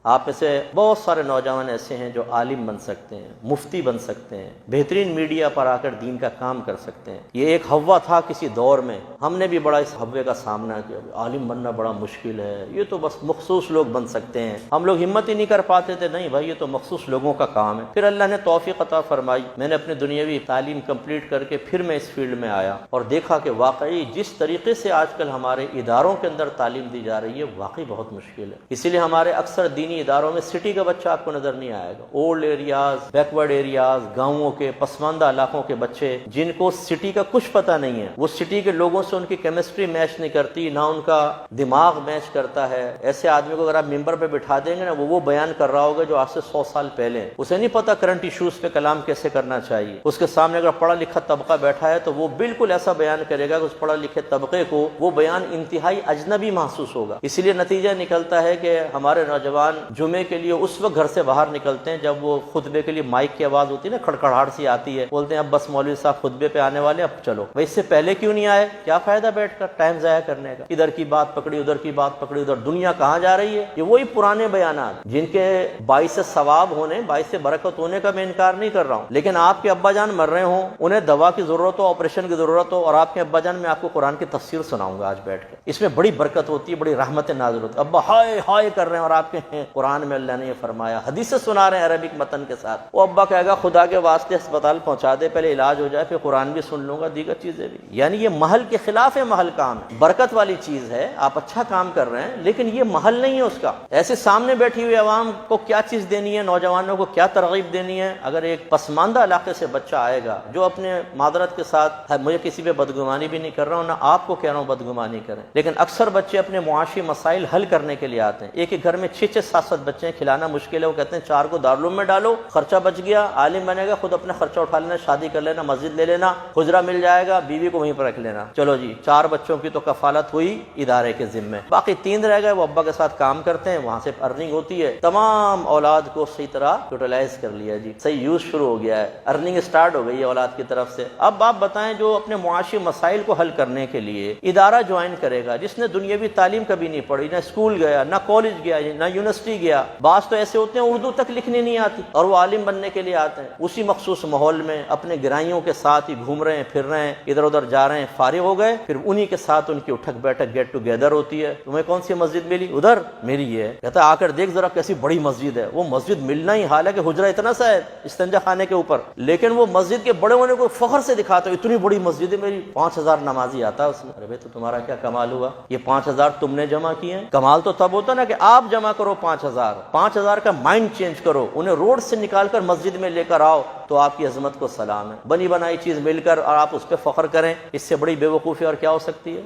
آپ میں سے بہت سارے نوجوان ایسے ہیں جو عالم بن سکتے ہیں، مفتی بن سکتے ہیں، بہترین میڈیا پر آ کر دین کا کام کر سکتے ہیں۔ یہ ایک ہوا تھا کسی دور میں، ہم نے بھی بڑا اس ہوے کا سامنا کیا، عالم بننا بڑا مشکل ہے، یہ تو بس مخصوص لوگ بن سکتے ہیں، ہم لوگ ہمت ہی نہیں کر پاتے تھے۔ نہیں بھائی، یہ تو مخصوص لوگوں کا کام ہے۔ پھر اللہ نے توفیق عطا فرمائی، میں نے اپنی دنیاوی تعلیم کمپلیٹ کر کے پھر میں اس فیلڈ میں آیا اور دیکھا کہ واقعی جس طریقے سے آج کل ہمارے اداروں کے اندر تعلیم دی جا رہی ہے واقعی بہت مشکل ہے۔ اسی لیے ہمارے اکثر دینی اداروں میں سٹی کا بچہ آپ کو نظر نہیں آئے گا، اولڈ ایریاز، بیکورڈ ایریاز، گاؤں کے پسماندہ علاقوں کے بچے جن کو سٹی کا کچھ پتہ نہیں ہے، وہ سٹی کے لوگوں سے ان کی کیمسٹری میچ نہیں کرتی، نہ ان کا دماغ میچ کرتا ہے۔ ایسے آدمی کو اگر آپ ممبر پہ بٹھا دیں گے نا، وہ بیان کر رہا ہوگا جو آج سے 100 سال پہلے، اسے نہیں پتا کرنٹ ایشوز پہ کلام کیسے کرنا چاہیے۔ اس کے سامنے اگر پڑھا لکھا طبقہ بیٹھا ہے تو وہ بالکل ایسا بیان کرے گا کہ اس پڑھے لکھے طبقے کو وہ بیان انتہائی اجنبی محسوس ہوگا۔ اسی لیے نتیجہ نکلتا ہے کہ ہمارے نوجوان جمعے کے لیے اس وقت گھر سے باہر نکلتے ہیں جب وہ خطبے کے لیے مائک کی آواز ہوتی ہے نا، کھڑکھڑاہٹ سی آتی ہے، بولتے ہیں اب بس مولوی صاحب خطبے پہ آنے والے، اب چلو بھائی، اس سے پہلے کیوں نہیں آئے؟ کیا فائدہ بیٹھ کر ٹائم ضائع کرنے کا؟ ادھر کی بات پکڑی، ادھر کی بات پکڑی، ادھر دنیا کہاں جا رہی ہے؟ یہ وہی پرانے بیانات جن کے باعث ثواب ہونے، باعث برکت ہونے کا میں انکار نہیں کر رہا ہوں، لیکن آپ کے ابا جان مر رہے ہوں، انہیں دوا کی ضرورت ہو، آپریشن کی ضرورت ہو، اور آپ کے ابا جان، میں آپ کو قرآن کی تفسیر سناؤں گا آج بیٹھ کے، اس میں بڑی برکت ہوتی ہے، بڑی رحمت نازل ہوتی ہے، ابا ہائے ہائے کر رہے ہیں اور آپ کے قرآن میں اللہ نے یہ فرمایا، حدیث سنا رہے ہیں عربک متن کے ساتھ، وہ ابا کہے گا خدا کے واسطے اسپتال پہنچا دے، پہلے علاج ہو جائے، پھر قرآن بھی سن لوں گا، دیگر چیزیں بھی۔ یعنی یہ محل کے خلاف ہے، محل کام ہے، برکت والی چیز ہے، آپ اچھا کام کر رہے ہیں، لیکن یہ محل نہیں ہے اس کا۔ ایسے سامنے بیٹھی ہوئی عوام کو کیا چیز دینی ہے، نوجوانوں کو کیا ترغیب دینی ہے؟ اگر ایک پسماندہ علاقے سے بچہ آئے گا جو اپنے معذرت کے ساتھ، مجھے کسی پہ بدگمانی بھی نہیں کر رہا ہوں، نہ آپ کو کہہ رہا ہوں بدگمانی کریں، لیکن اکثر بچے اپنے معاشی مسائل حل کرنے کے لیے آتے ہیں۔ ایک ایک گھر میں 6 7 بچے ہیں، کھلانا مشکل ہے، وہ کہتے ہیں 4 کو دارالعلوم میں ڈالو، خرچہ بچ گیا، عالم بنے گا، خود اپنا خرچہ اٹھا لینا، شادی کر لینا، مسجد لے لینا، حجرہ مل جائے گا، بیوی کو وہیں پر رکھ لینا، چلو جی 4 بچوں کی تو کفالت ہوئی ادارے کے ذمے، باقی 3 رہ گئے، وہ ابا کے ساتھ کام کرتے ہیں، وہاں سے ارننگ ہوتی ہے، تمام اولاد کو صحیح طرح یوٹیلائز کر لیا جی، صحیح یوز شروع ہو گیا ہے، ارننگ سٹارٹ ہو گئی ہے اولاد کی طرف سے۔ اب آپ بتائیں، جو اپنے معاشی مسائل کو حل کرنے کے لیے ادارہ جوائن کرے گا، جس نے دنیاوی تعلیم کبھی نہیں پڑھی، نہ اسکول گیا، نہ کالج گیا، نہ یونیورسٹی گیا، بعض تو ایسے ہوتے ہیں اردو تک لکھنی نہیں آتی اور وہ عالم بننے کے لیے آتے ہیں، اسی مخصوص ماحول میں اپنے گرائیوں کے ساتھ ہی گھوم رہے ہیں، پھر رہے ہیں، ادھر ادھر جا رہے ہیں، فارغ ہو گئے، پھر انہی کے ساتھ ان کی اٹھک بیٹھک گیٹ ٹوگیدر ہوتی ہے، تمہیں کون سی مسجد ملی؟ ادھر میری یہ ہے، کہتا آ کر دیکھ ذرا کیسی بڑی مسجد ہے، وہ مسجد ملنا ہی، حالانکہ حجرہ اتنا سا ہے استنجا خانے کے اوپر، لیکن وہ مسجد کے بڑے ہونے کو فخر سے دکھاتا ہے، اتنی بڑی مسجد ہے میری، 5000 نمازی آتا ہے اس میں۔ ارے بھائی، تو تمہارا کیا کمال ہوا؟ یہ 5000 تم نے جمع کیے ہیں؟ کمال تو تب ہوتا نا کہ آپ جمع کرو 5000 کا مائنڈ چینج کرو، انہیں روڈ سے نکال کر مسجد میں لے کر آؤ، تو آپ کی عظمت کو سلام ہے۔ بنی بنائی چیز مل کر اور آپ اس پہ فخر کریں، اس سے بڑی بے وقوفی اور کیا ہو سکتی ہے؟